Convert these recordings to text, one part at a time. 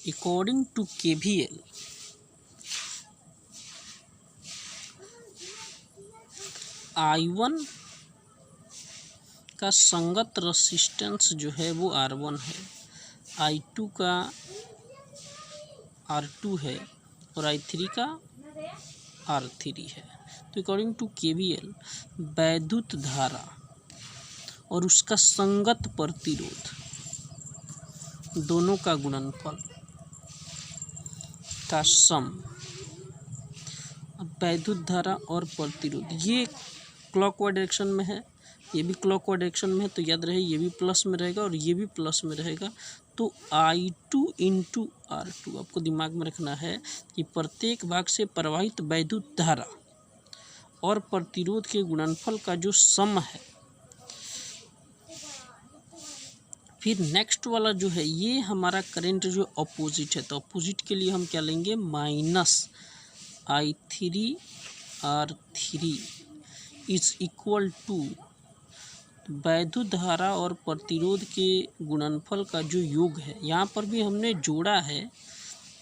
According to KVL, I1 का संगत resistance जो है वो R1 है, I2 का R2 है और I3 का R3 है। तो अकॉर्डिंग टू KVL वैद्युत धारा और उसका संगत प्रतिरोध दोनों का गुणनफल का सम, वैद्युत धारा और प्रतिरोध ये क्लॉकवाइज डायरेक्शन में है, ये भी क्लॉकवाइज डायरेक्शन में है, तो याद रहे ये भी प्लस में रहेगा और ये भी प्लस में रहेगा। तो I2 इंटू R2 आपको दिमाग में रखना है कि प्रत्येक भाग से प्रवाहित वैद्युत धारा और प्रतिरोध के गुणनफल का जो सम है। फिर नेक्स्ट वाला जो है ये हमारा करंट जो अपोजिट है, तो अपोजिट के लिए हम क्या लेंगे, minus I3 R3 is equal to वैद्युत धारा और प्रतिरोध के गुणनफल का जो योग है। यहाँ पर भी हमने जोड़ा है,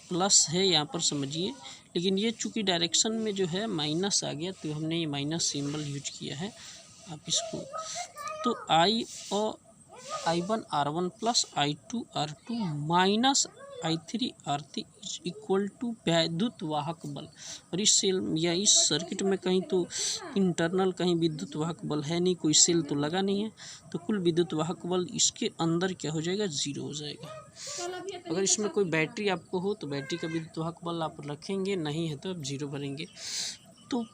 प्लस है यहाँ पर समझिए, लेकिन ये चूँकि डायरेक्शन में जो है माइनस आ गया तो हमने ये माइनस सिंबल यूज किया है। आप इसको तो I1 R1 plus I2 R2 minus I3 R3 is equal to वैद्युत वाहक बल। और इस सेल या इस सर्किट में कहीं तो इंटरनल कहीं विद्युत वाहक बल है नहीं, कोई सेल तो लगा नहीं है, तो कुल विद्युत वाहक बल इसके अंदर क्या हो जाएगा, जीरो हो जाएगा। अगर इसमें कोई बैटरी आपको हो तो बैटरी का विद्युत वाहक बल आप रखेंगे, नहीं है तो आप जीरो भरेंगे। तो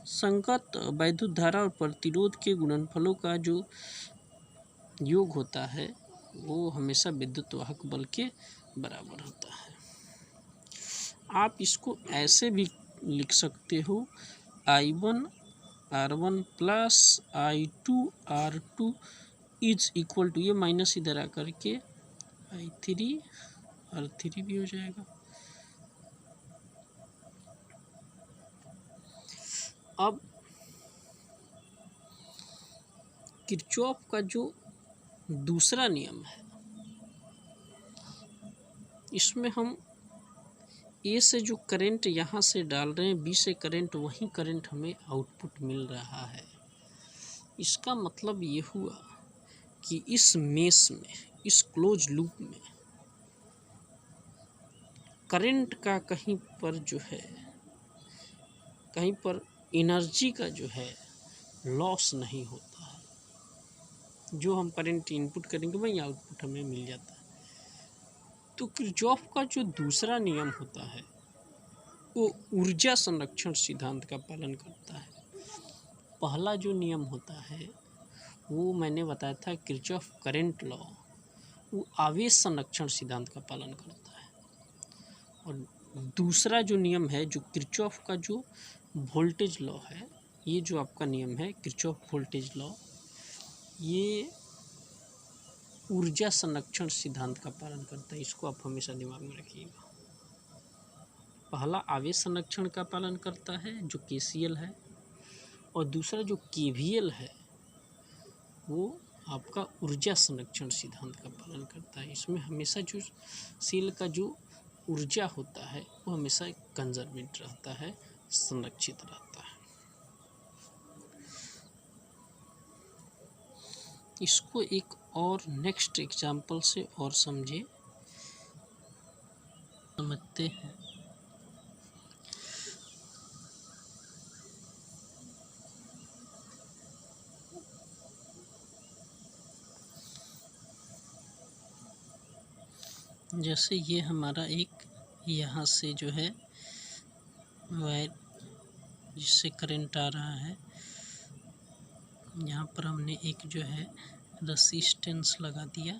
संगत वैद्युत धारा और प्रतिरोध के गुणनफलों का जो योग होता है वो हमेशा विद्युत वाहक बल के बराबर होता है। आप इसको ऐसे भी लिख सकते हो, I1 R1 plus I2 R2 is equal to, ये माइनस इधर आकर के I3 R3 भी हो जाएगा। अब किरचॉफ का जो दूसरा नियम है, इसमें हम ए से जो करंट यहाँ से डाल रहे हैं, बी से करंट, वही करंट हमें आउटपुट मिल रहा है। इसका मतलब ये हुआ कि इस मेश में, इस क्लोज लूप में करंट का कहीं पर जो है, कहीं पर एनर्जी का जो है लॉस नहीं होता है। जो हम करंट इनपुट करेंगे वही आउटपुट हमें मिल जाता है। तो किरचॉफ का जो दूसरा नियम होता है वो ऊर्जा संरक्षण सिद्धांत का पालन करता है। पहला जो नियम होता है वो मैंने बताया था किरचॉफ करंट लॉ, वो आवेश संरक्षण सिद्धांत का पालन करता है। और दूसरा जो नियम है, जो किरचॉफ का जो वोल्टेज लॉ है, ये जो आपका नियम है किरचॉफ वोल्टेज लॉ, ये ऊर्जा संरक्षण सिद्धांत का पालन करता है। इसको आप हमेशा दिमाग में रखिएगा। पहला आवेश संरक्षण का पालन करता है जो KCL है, और दूसरा जो KVL है वो आपका ऊर्जा संरक्षण सिद्धांत का पालन करता है। इसमें हमेशा जो सेल का जो ऊर्जा होता है वो हमेशा कंजर्वेट रहता है, संरक्षित रहता है। इसको एक और नेक्स्ट एग्जाम्पल से और समझते हैं। जैसे ये हमारा एक यहाँ से जो है वायर जिससे करंट आ रहा है, यहाँ पर हमने एक जो है रेसिस्टेंस लगा दिया,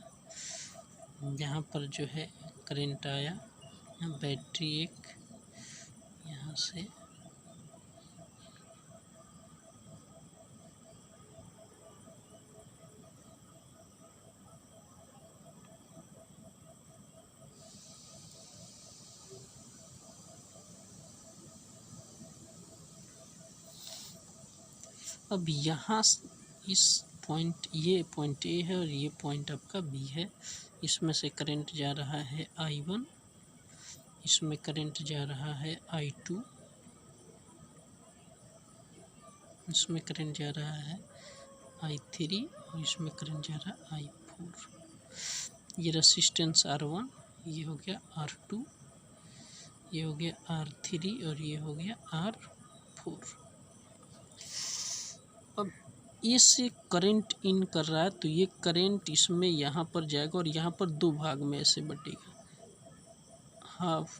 यहाँ पर जो है करंट आया, यहाँ बैटरी एक यहाँ से अब यहाँ इस पॉइंट, ये पॉइंट ए है और ये पॉइंट आपका बी है, इसमें से करंट जा रहा है I1 इसमें करंट जा रहा है I2, इसमें करंट जा रहा है I3 और इसमें करंट जा रहा है I4। ये रेसिस्टेंस R1, ये हो गया R2, ये हो गया R3 और ये हो गया R4। अब इससे करंट इन कर रहा है तो ये करंट इसमें यहाँ पर जाएगा और यहाँ पर दो भाग में ऐसे बटेगा। हाफ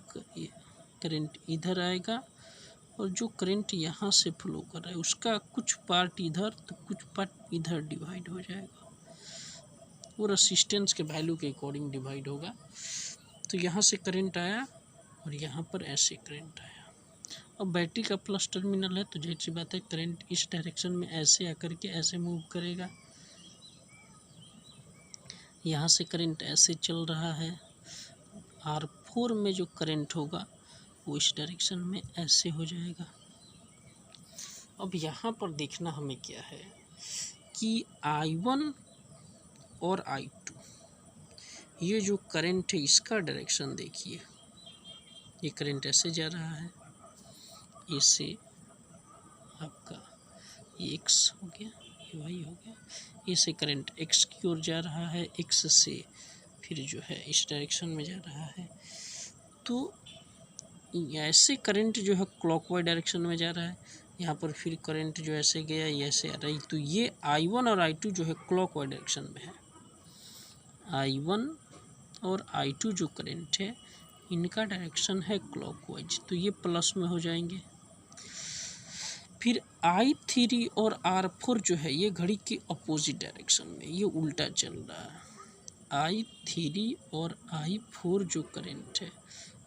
करंट इधर आएगा और जो करंट यहाँ से फ्लो कर रहा है उसका कुछ पार्ट इधर तो कुछ पार्ट इधर डिवाइड हो जाएगा। वो रेसिस्टेंस के वैल्यू के अकॉर्डिंग डिवाइड होगा। तो यहाँ से करंट आया और यहाँ पर ऐसे करंट आया। अब बैटरी का प्लस टर्मिनल है तो जाहिर सी बात है करंट इस डायरेक्शन में ऐसे आकर के ऐसे मूव करेगा। यहाँ से करंट ऐसे चल रहा है। R4 में जो करंट होगा वो इस डायरेक्शन में ऐसे हो जाएगा। अब यहाँ पर देखना हमें क्या है कि I1 और I2 ये जो करंट है इसका डायरेक्शन देखिए। ये करंट ऐसे जा रहा है, इससे आपका ये X हो गया, ये Y हो गया। इससे करंट X की ओर जा रहा है, X से फिर जो है इस डायरेक्शन में जा रहा है। तो ऐसे करंट जो है क्लॉकवाइज डायरेक्शन में जा रहा है। यहाँ पर फिर करंट जो ऐसे गया ये ऐसे आ रहा है। तो ये I1 और I2 जो है क्लॉकवाइज डायरेक्शन में है। I1 और I2 जो करंट है इनका डायरेक्शन है क्लॉकवाइज, तो ये प्लस में हो जाएंगे। फिर I3 और R4 जो है ये घड़ी के अपोजिट डायरेक्शन में, ये उल्टा चल रहा है। I3 और I4 जो करंट है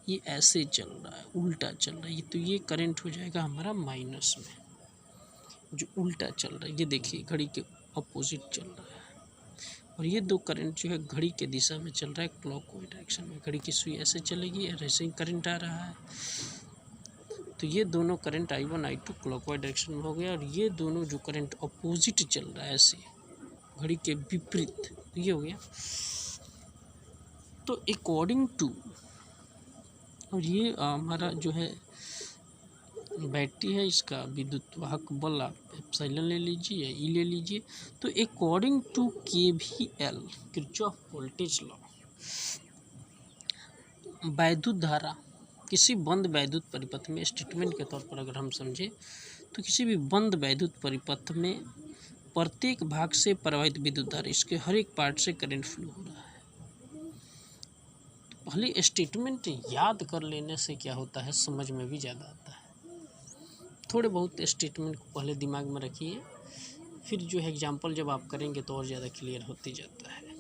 ये ऐसे चल रहा है, उल्टा चल रहा है। तो ये करंट हो जाएगा हमारा माइनस में, जो उल्टा चल रहा है। ये देखिए घड़ी के अपोजिट चल रहा है। और ये दो करंट जो है घड़ी के दिशा में चल रहा है क्लॉकवाइज डायरेक्शन में। घड़ी की सुई ऐसे चलेगी और ऐसे ही करंट आ रहा है। तो ये दोनों current I1 I2 clockwise direction में हो गया। और ये दोनों जो करंट अपोजिट चल रहा है ऐसे घड़ी के विपरीत, ये हो गया। तो अकॉर्डिंग टू, और ये हमारा जो है बैटरी है इसका विद्युत वाहक बल आप एप्सिलॉन ले लीजिए या ई ले लीजिए। तो according to KVL Kirchhoff voltage law, वैद्युत धारा किसी बंद वैद्युत परिपथ में, स्टेटमेंट के तौर पर अगर हम समझे तो किसी भी बंद वैद्युत परिपथ में प्रत्येक भाग से प्रवाहित विद्युत धारा, इसके हर एक पार्ट से करंट फ्लो हो रहा है। तो पहले स्टेटमेंट याद कर लेने से क्या होता है, समझ में भी ज़्यादा आता है। थोड़े बहुत स्टेटमेंट को पहले दिमाग में रखिए, फिर जो है एग्जाम्पल जब आप करेंगे तो और ज़्यादा क्लियर होते जाता है।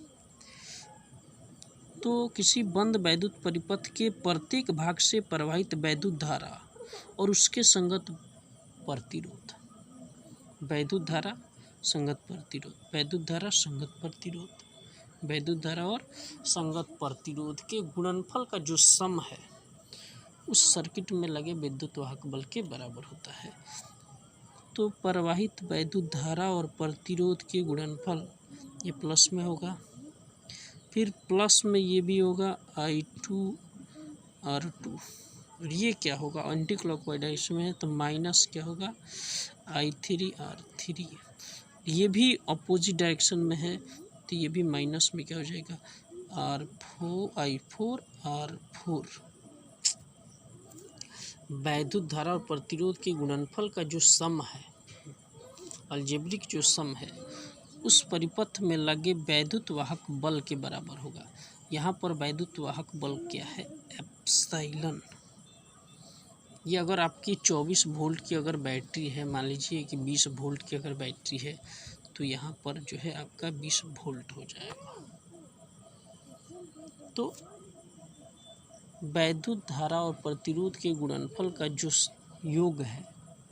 तो किसी बंद वैद्युत परिपथ के प्रत्येक भाग से प्रवाहित वैद्युत धारा और उसके संगत प्रतिरोध, वैद्युत धारा संगत प्रतिरोध, वैद्युत धारा संगत प्रतिरोध, वैद्युत धारा और संगत प्रतिरोध के गुणनफल का जो सम है उस सर्किट में लगे विद्युत वाहक बल के बराबर होता है। तो प्रवाहित वैद्युत धारा और प्रतिरोध के गुणनफल ये प्लस में होगा। फिर प्लस में ये भी होगा I2 R2, और ये क्या होगा एंटी क्लॉकवाइज डायरेक्शन में है तो माइनस क्या होगा I3 R3। ये भी अपोजिट डायरेक्शन में है तो ये भी माइनस में क्या हो जाएगा I4 R4। वैद्युत धारा और प्रतिरोध के गुणनफल का जो सम है, अलजेब्रिक जो सम है, उस परिपथ में लगे वैद्युत वाहक बल के बराबर होगा। यहाँ पर वैद्युत वाहक बल क्या है एप्सिलॉन। ये अगर आपकी 24 वोल्ट की अगर बैटरी है, मान लीजिए कि 20 वोल्ट की अगर बैटरी है तो यहाँ पर जो है आपका 20 वोल्ट हो जाएगा। तो वैद्युत धारा और प्रतिरोध के गुणनफल का जो योग है,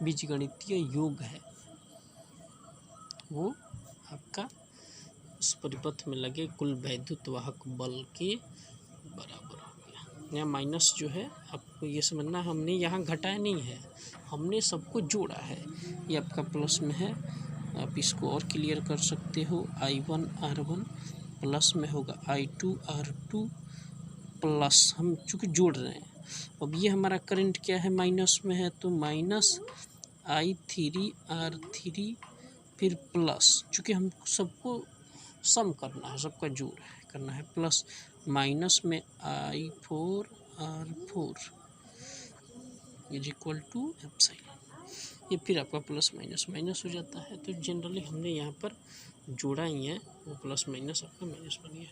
बीजगणितीय योग है, वो आपका उस परिपथ में लगे कुल वैद्युत वाहक बल के बराबर हो गया। यहाँ माइनस जो है आपको ये समझना, हमने यहाँ घटाया नहीं है, हमने सबको जोड़ा है। ये आपका प्लस में है, आप इसको और क्लियर कर सकते हो। I1 R1 प्लस में होगा I2 R2 प्लस, हम चूँकि जोड़ रहे हैं अब ये हमारा करंट क्या है, माइनस में है, तो माइनस I3R3 फिर प्लस, चूँकि हम सबको सम करना है, सबका जोड़ करना है, प्लस माइनस में I4R4 is equal to epsilon. ये फिर आपका प्लस माइनस माइनस हो जाता है। तो जनरली हमने यहाँ पर जोड़ा ही है, वो प्लस माइनस आपका माइनस बन गया है।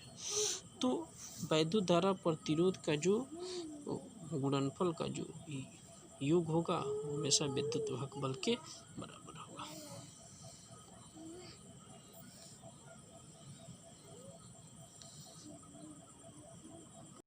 तो वैद्युत धारा प्रतिरोध का जो गुणनफल का जो योग होगा वो हमेशा विद्युत वाहक बल के बराबर